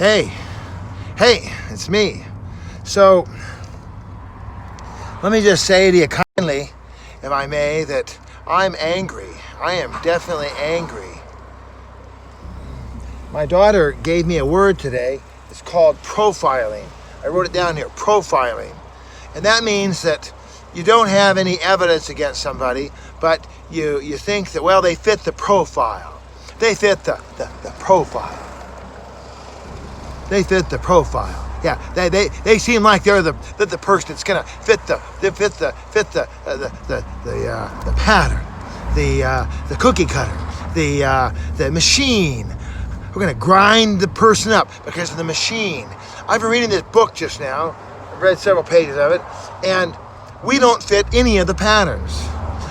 Hey, it's me. So, let me just say to you kindly, if I may, that I'm angry. I am definitely angry. My daughter gave me a word today. It's called profiling. I wrote it down here, profiling. And that means that you don't have any evidence against somebody, but you think that, well, they fit the profile. They fit the profile. They fit the profile. Yeah, they seem like they're the person that's gonna fit the pattern, the cookie cutter, the machine. We're gonna grind the person up because of the machine. I've been reading this book just now. I've read several pages of it, and we don't fit any of the patterns.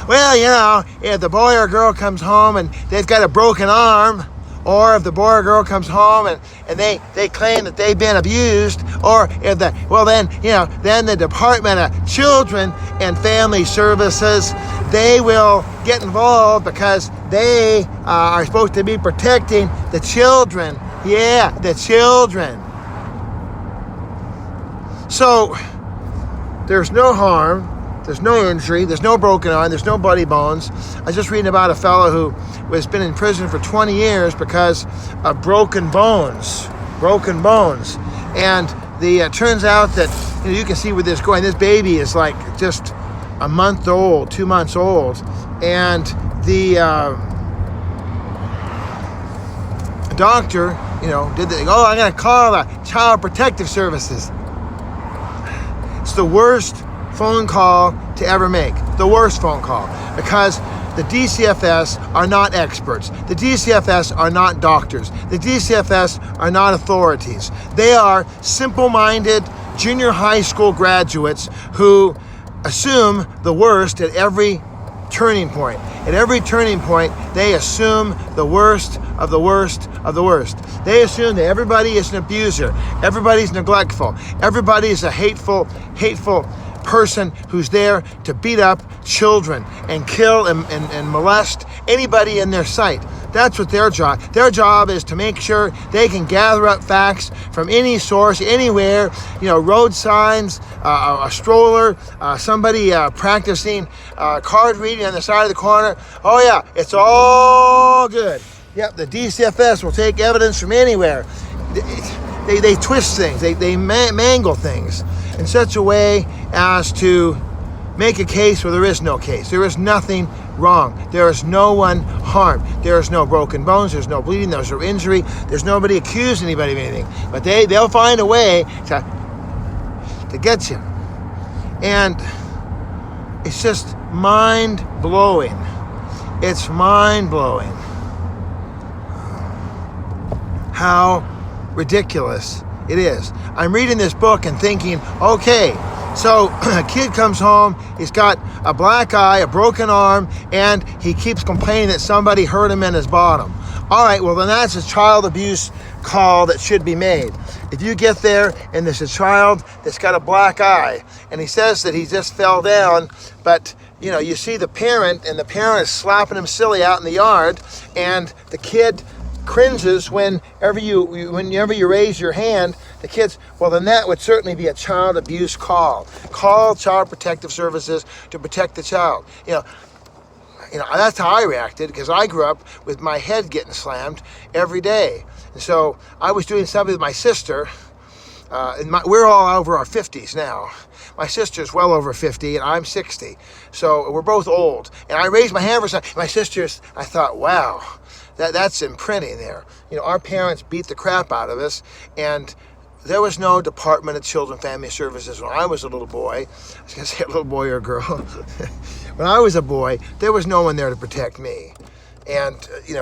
Well, if the boy or girl comes home and they've got a broken arm, or if the boy or girl comes home and they claim that they've been abused, or if then the Department of Children and Family Services, they will get involved because they are supposed to be protecting the children. Yeah, the children. So, there's no harm, there's no injury, there's no broken arm, there's no bloody bones. I was just reading about a fellow who has been in prison for 20 years because of broken bones. And it turns out that you can see where this is going. This baby is like just a month old, 2 months old, and the doctor, I'm going to call the Child Protective Services. It's the worst phone call to ever make. The worst phone call. Because the DCFS are not experts. The DCFS are not doctors. The DCFS are not authorities. They are simple-minded junior high school graduates who assume the worst at every turning point. At every turning point, they assume the worst of the worst of the worst. They assume that everybody is an abuser. Everybody's neglectful. Everybody's a hateful person who's there to beat up children and kill and molest anybody in their sight. That's what their job. Their job is to make sure they can gather up facts from any source, anywhere, road signs, a stroller, somebody practicing card reading on the side of the corner. Oh yeah, it's all good. Yep, the DCFS will take evidence from anywhere. They twist things, they mangle things in such a way as to make a case where there is no case. There is nothing wrong. There is no one harmed. There is no broken bones. There's no bleeding. There's no injury. There's nobody accused anybody of anything. But they'll find a way to get you. And it's just mind-blowing. It's mind-blowing how ridiculous it is. I'm reading this book and thinking, okay, so a kid comes home, he's got a black eye, a broken arm, and he keeps complaining that somebody hurt him in his bottom. All right, well then that's a child abuse call that should be made. If you get there and there's a child that's got a black eye and he says that he just fell down, but you see the parent and the parent is slapping him silly out in the yard, and the kid cringes whenever you raise your hand. The kids, well then that would certainly be a child abuse call. Call Child Protective Services to protect the child. That's how I reacted, because I grew up with my head getting slammed every day. And so I was doing something with my sister. We're all over our 50s now. My sister's well over 50 and I'm 60. So we're both old. And I raised my hand for something. My sister's, I thought, wow, that's imprinting there. Our parents beat the crap out of us, and there was no Department of Children and Family Services when I was a little boy. I was going to say a little boy or a girl. When I was a boy, there was no one there to protect me. And,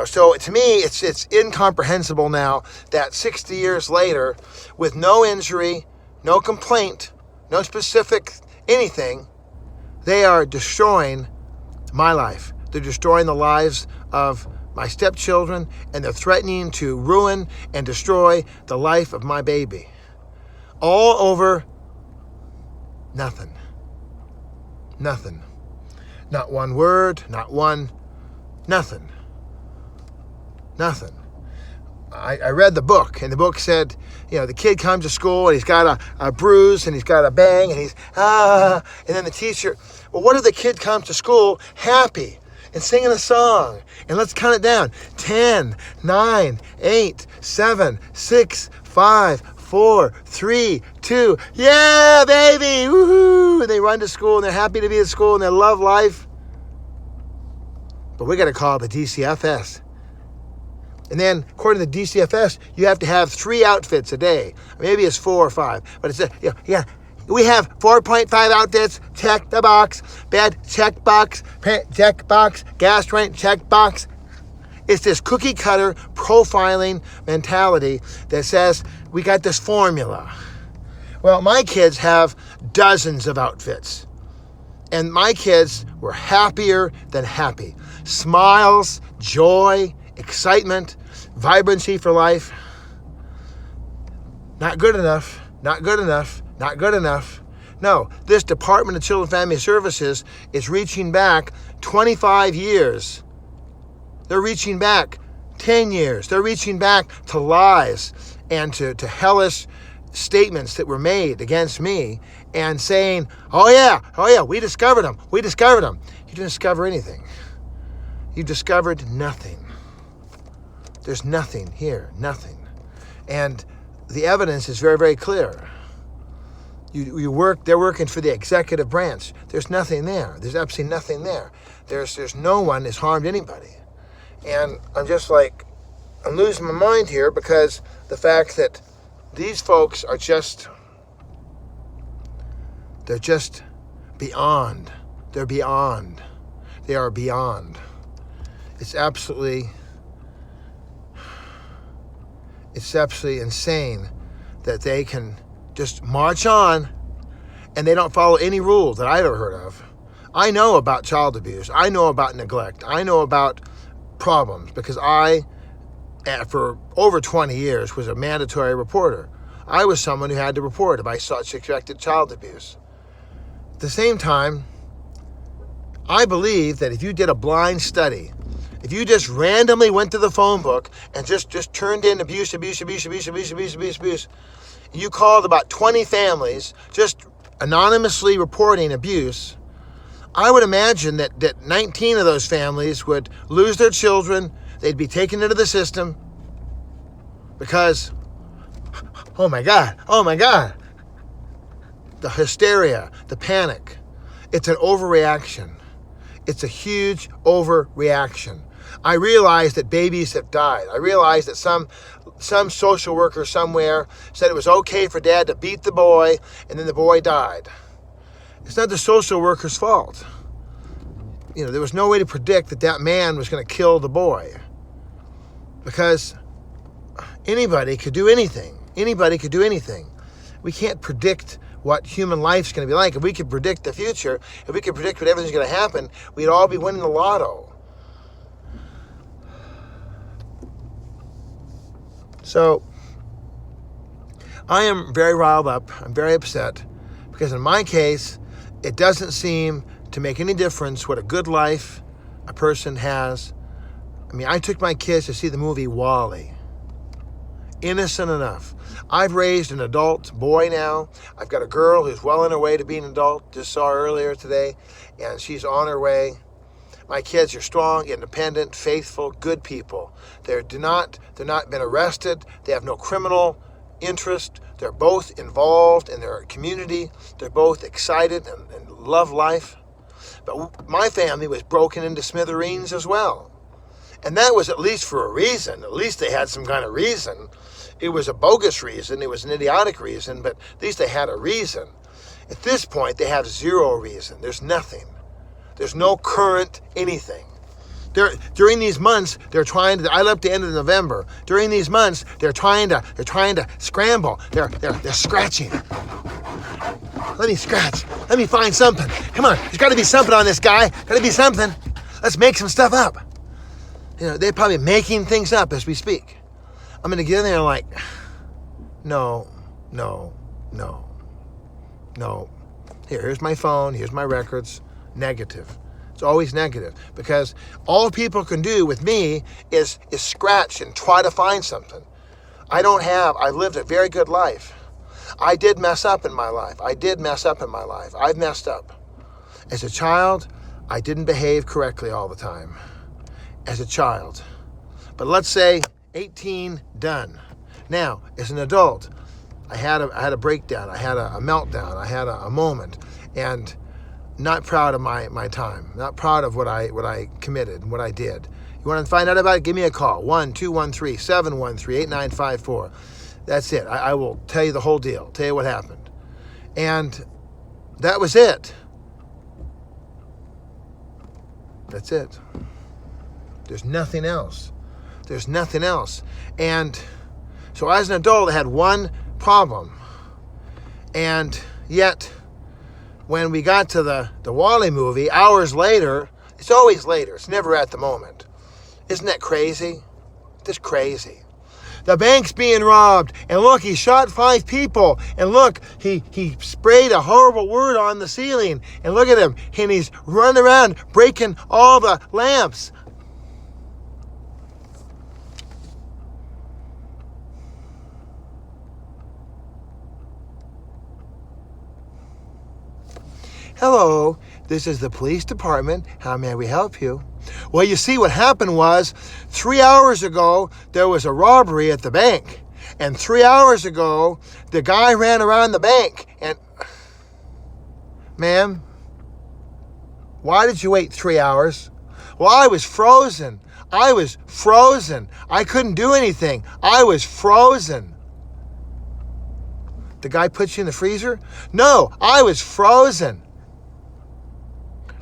so to me, it's incomprehensible now that 60 years later, with no injury, no complaint, no specific anything, they are destroying my life. They're destroying the lives of my stepchildren, and they're threatening to ruin and destroy the life of my baby. All over nothing. Nothing. Not one word, not one, nothing. Nothing. I read the book, and the book said, the kid comes to school and he's got a bruise and he's got a bang and and then the teacher, well, what if the kid comes to school happy and singing a song? And let's count it down. 10, 9, 8, 7, 6, 5, 4, 3, 2, yeah, baby, woohoo! And they run to school and they're happy to be at school and they love life. But we got to call the DCFS. And then, according to the DCFS, you have to have 3 outfits a day. Maybe it's 4 or 5. But it's, we have 4.5 outfits, check the box. Bed, check box. Pant, check box. Gas tank, check box. It's this cookie cutter profiling mentality that says, we got this formula. Well, my kids have dozens of outfits. And my kids were happier than happy. Smiles, joy, excitement, vibrancy for life. Not good enough, not good enough, not good enough. No, this Department of Children and Family Services is reaching back 25 years. They're reaching back 10 years. They're reaching back to lies and to hellish statements that were made against me and saying, oh yeah, we discovered them. You didn't discover anything. You discovered nothing. There's nothing here, nothing. And the evidence is very, very clear. They're working for the executive branch. There's nothing there. There's absolutely nothing there. There's no one has harmed anybody. And I'm just like, I'm losing my mind here because the fact that these folks are they're just beyond. They're beyond. They are beyond. It's absolutely insane that they can just march on and they don't follow any rules that I've ever heard of. I know about child abuse. I know about neglect. I know about problems because I, for over 20 years, was a mandatory reporter. I was someone who had to report if I saw suspected child abuse. At the same time, I believe that if you did a blind study, if you just randomly went to the phone book and just turned in abuse, and you called about 20 families just anonymously reporting abuse, I would imagine that 19 of those families would lose their children. They'd be taken into the system because, oh my God, the hysteria, the panic. It's an overreaction. It's a huge overreaction. I realize that babies have died. I realize that some social worker somewhere said it was okay for dad to beat the boy and then the boy died. It's not the social worker's fault. There was no way to predict that man was going to kill the boy because anybody could do anything. Anybody could do anything. We can't predict what human life's going to be like. If we could predict the future, if we could predict what everything's going to happen, we'd all be winning the lotto. So, I am very riled up. I'm very upset because in my case, it doesn't seem to make any difference what a good life a person has. I took my kids to see the movie WALL-E. Innocent enough. I've raised an adult boy now. I've got a girl who's well on her way to being an adult. Just saw her earlier today, and she's on her way. My kids are strong, independent, faithful, good people. They're not been arrested. They have no criminal interest. They're both involved in their community. They're both excited and love life. But my family was broken into smithereens as well. And that was at least for a reason. At least they had some kind of reason. It was a bogus reason. It was an idiotic reason, but at least they had a reason. At this point, they have zero reason. There's nothing. There's no current anything. During these months, they're trying to. I left the end of November. During these months, they're trying to scramble. They're scratching. Let me scratch. Let me find something. Come on, there's got to be something on this guy. Got to be something. Let's make some stuff up. They're probably making things up as we speak. I'm gonna get in there and like, no. Here's my phone. Here's my records. Negative. It's always negative, because all people can do with me is scratch and try to find something. I lived a very good life. I did mess up in my life. I've messed up. As a child, I didn't behave correctly all the time. As a child. But let's say 18, done. Now, as an adult, I had a breakdown. I had a meltdown. I had a moment. And not proud of my time. Not proud of what I committed and what I did. You want to find out about it? Give me a call. 1-213-713-8954. That's it. I will tell you the whole deal. Tell you what happened. And that was it. That's it. There's nothing else. And so as an adult, I had one problem. And yet, when we got to the WALL-E movie, hours later, it's always later. It's never at the moment. Isn't that crazy? Just crazy. The bank's being robbed, and look, he shot 5 people, and look, he sprayed a horrible word on the ceiling, and look at him, and he's running around breaking all the lamps. Hello, this is the police department. How may we help you? Well, you see, what happened was 3 hours ago, there was a robbery at the bank. And 3 hours ago, the guy ran around the bank. And, ma'am, why did you wait 3 hours? Well, I was frozen. I couldn't do anything. I was frozen. The guy put you in the freezer? No, I was frozen.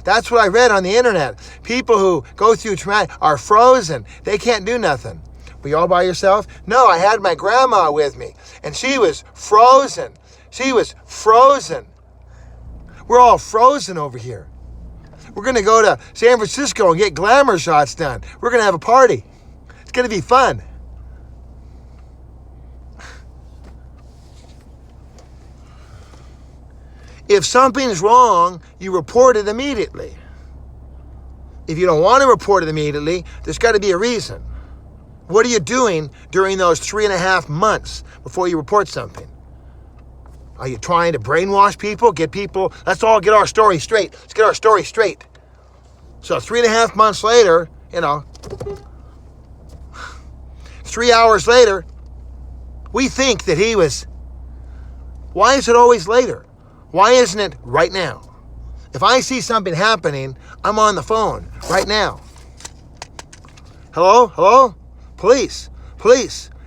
That's what I read on the internet. People who go through traumatic are frozen. They can't do nothing. Were you all by yourself? No, I had my grandma with me, and she was frozen. We're all frozen over here. We're going to go to San Francisco and get glamour shots done. We're going to have a party. It's going to be fun. If something's wrong, you report it immediately. If you don't want to report it immediately, there's got to be a reason. What are you doing during those 3.5 months before you report something? Are you trying to brainwash people? Let's all get our story straight. Let's get our story straight. So 3.5 months later, 3 hours later, we think that he was... Why is it always later? Why isn't it right now? If I see something happening, I'm on the phone right now. Hello? Police,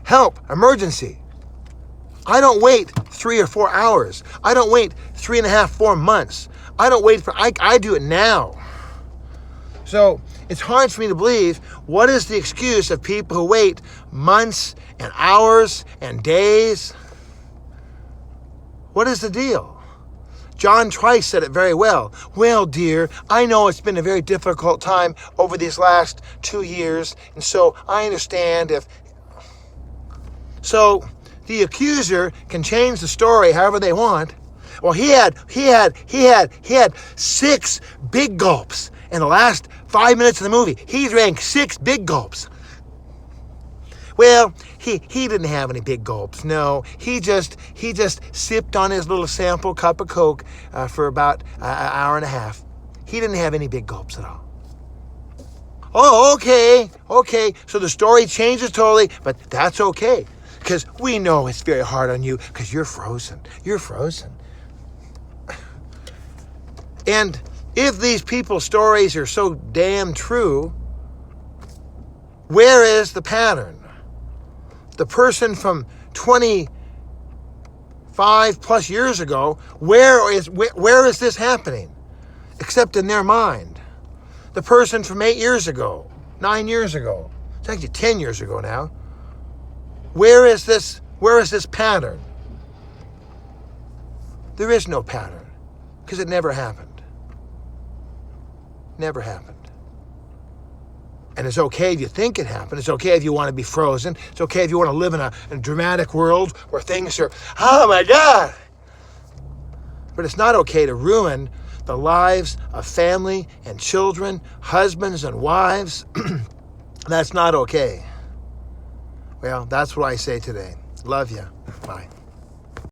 help, emergency. I don't wait 3 or 4 hours. I don't wait 3.5, 4 months. I do it now. So it's hard for me to believe, what is the excuse of people who wait months and hours and days? What is the deal? John Trice said it very well. Well, dear, I know it's been a very difficult time over these last 2 years, and so I understand if... So the accuser can change the story however they want. Well, he had 6 big gulps in the last 5 minutes of the movie. He drank 6 big gulps. Well, he didn't have any big gulps. No, he just sipped on his little sample cup of Coke for about an hour and a half. He didn't have any big gulps at all. Oh, okay. So the story changes totally, but that's okay, because we know it's very hard on you because you're frozen. And if these people's stories are so damn true, where is the pattern? The person from 25 plus years ago, where is this happening? Except in their mind. The person from 8 years ago, 9 years ago, it's actually 10 years ago now. Where is this pattern? There is no pattern, because it never happened. Never happened. And it's okay if you think it happened. It's okay if you want to be frozen. It's okay if you want to live in a dramatic world where things are, oh my God. But it's not okay to ruin the lives of family and children, husbands and wives. That's not okay. Well, that's what I say today. Love you. Bye.